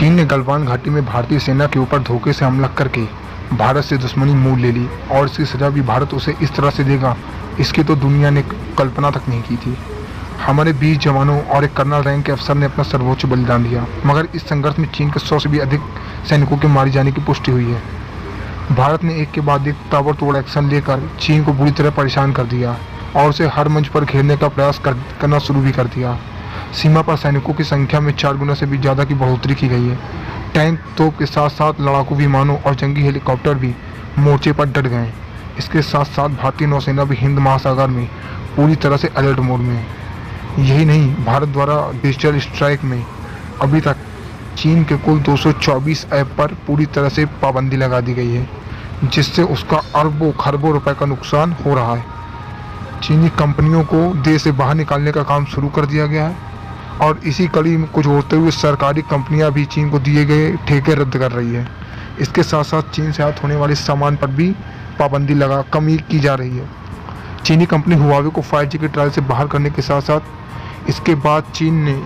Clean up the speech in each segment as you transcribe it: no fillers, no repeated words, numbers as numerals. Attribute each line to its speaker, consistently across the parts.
Speaker 1: चीन ने गलवान घाटी में भारतीय सेना के ऊपर धोखे से हमला करके भारत से दुश्मनी मोल ले ली और इसकी सजा भी भारत उसे इस तरह से देगा, इसकी तो दुनिया ने कल्पना तक नहीं की थी। हमारे 20 जवानों और एक कर्नल रैंक के अफसर ने अपना सर्वोच्च बलिदान दिया, मगर इस संघर्ष में चीन के 100 से भी अधिक सैनिकों के मारे जाने की पुष्टि हुई है। भारत ने एक के बाद एक ताबड़तोड़ एक्शन लेकर चीन को बुरी तरह परेशान कर दिया और उसे हर मंच पर घेरने का प्रयास करना शुरू भी कर दिया। सीमा पर सैनिकों की संख्या में 4 गुना से भी ज़्यादा की बढ़ोतरी की गई है। टैंक, तोप के साथ साथ लड़ाकू विमानों और जंगी हेलीकॉप्टर भी मोर्चे पर डट गए। इसके साथ साथ भारतीय नौसेना भी हिंद महासागर में पूरी तरह से अलर्ट मोड में है। यही नहीं, भारत द्वारा डिजिटल स्ट्राइक में अभी तक चीन के कुल 224 ऐप पर पूरी तरह से पाबंदी लगा दी गई है, जिससे उसका अरबों खरबों रुपए का नुकसान हो रहा है। चीनी कंपनियों को देश से बाहर निकालने का काम शुरू कर दिया गया है और इसी कड़ी में कुछ होते हुए सरकारी कंपनियां भी चीन को दिए गए ठेके रद्द कर रही है। इसके साथ साथ चीन से आयात होने वाले सामान पर भी पाबंदी कमी की जा रही है। चीनी कंपनी हुआवे को 5G के ट्रायल से बाहर करने के साथ साथ इसके बाद चीन ने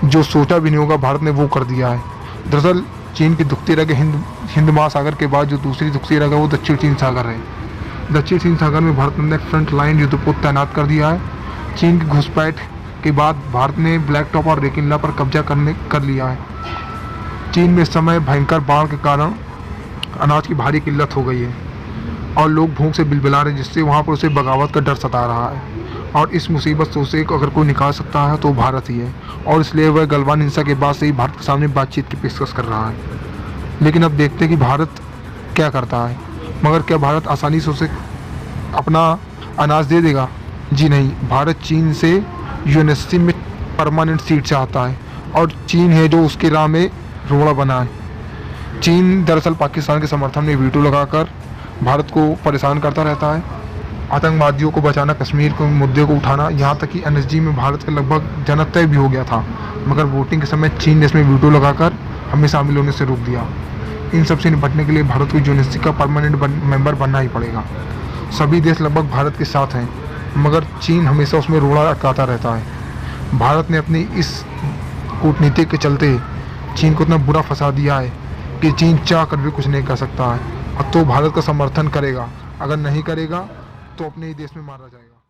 Speaker 1: जो सोचा भी नहीं होगा, भारत ने वो कर दिया है। दरअसल चीन की दुखती रग हिंद महासागर के बाद जो दूसरी दुखती रग है वो दक्षिण चीन सागर है। दक्षिण चीन सागर में भारत ने फ्रंट लाइन युद्धपोत तैनात कर दिया है। चीन की घुसपैठ के बाद भारत ने ब्लैक टॉप और रेकिनला पर कब्जा कर लिया है। चीन में इस समय भयंकर बाढ़ के कारण अनाज की भारी किल्लत हो गई है और लोग भूख से बिलबिला रहे हैं, जिससे वहाँ पर उसे बगावत का डर सता रहा है। और इस मुसीबत से उसे अगर कोई निकाल सकता है तो भारत ही है, और इसलिए वह गलवान हिंसा के बाद से ही भारत के सामने बातचीत की पेशकश कर रहा है। लेकिन अब देखते हैं कि भारत क्या करता है। मगर क्या भारत आसानी से उसे अपना अनाज दे देगा? जी नहीं। भारत चीन से यूएनएससी में परमानेंट सीट चाहता है और चीन है जो उसके राह में रोड़ा बना है। चीन दरअसल पाकिस्तान के समर्थन में वीटो लगाकर भारत को परेशान करता रहता है। आतंकवादियों को बचाना, कश्मीर के मुद्दे को उठाना, यहाँ तक कि एनएसजी में भारत का लगभग जनक तय भी हो गया था, मगर वोटिंग के समय चीन ने इसमें वीटो लगाकर हमें शामिल होने से रोक दिया। इन सब से निपटने के लिए भारत को यूएनएससी का परमानेंट मेंबर बनना ही पड़ेगा। सभी देश लगभग भारत के साथ हैं, मगर चीन हमेशा उसमें रोड़ा अटकाता रहता है। भारत ने अपनी इस कूटनीति के चलते चीन को इतना बुरा फंसा दिया है कि चीन चाह कर भी कुछ नहीं कर सकता है। अब तो भारत का समर्थन करेगा, अगर नहीं करेगा तो अपने ही देश में मारा जाएगा।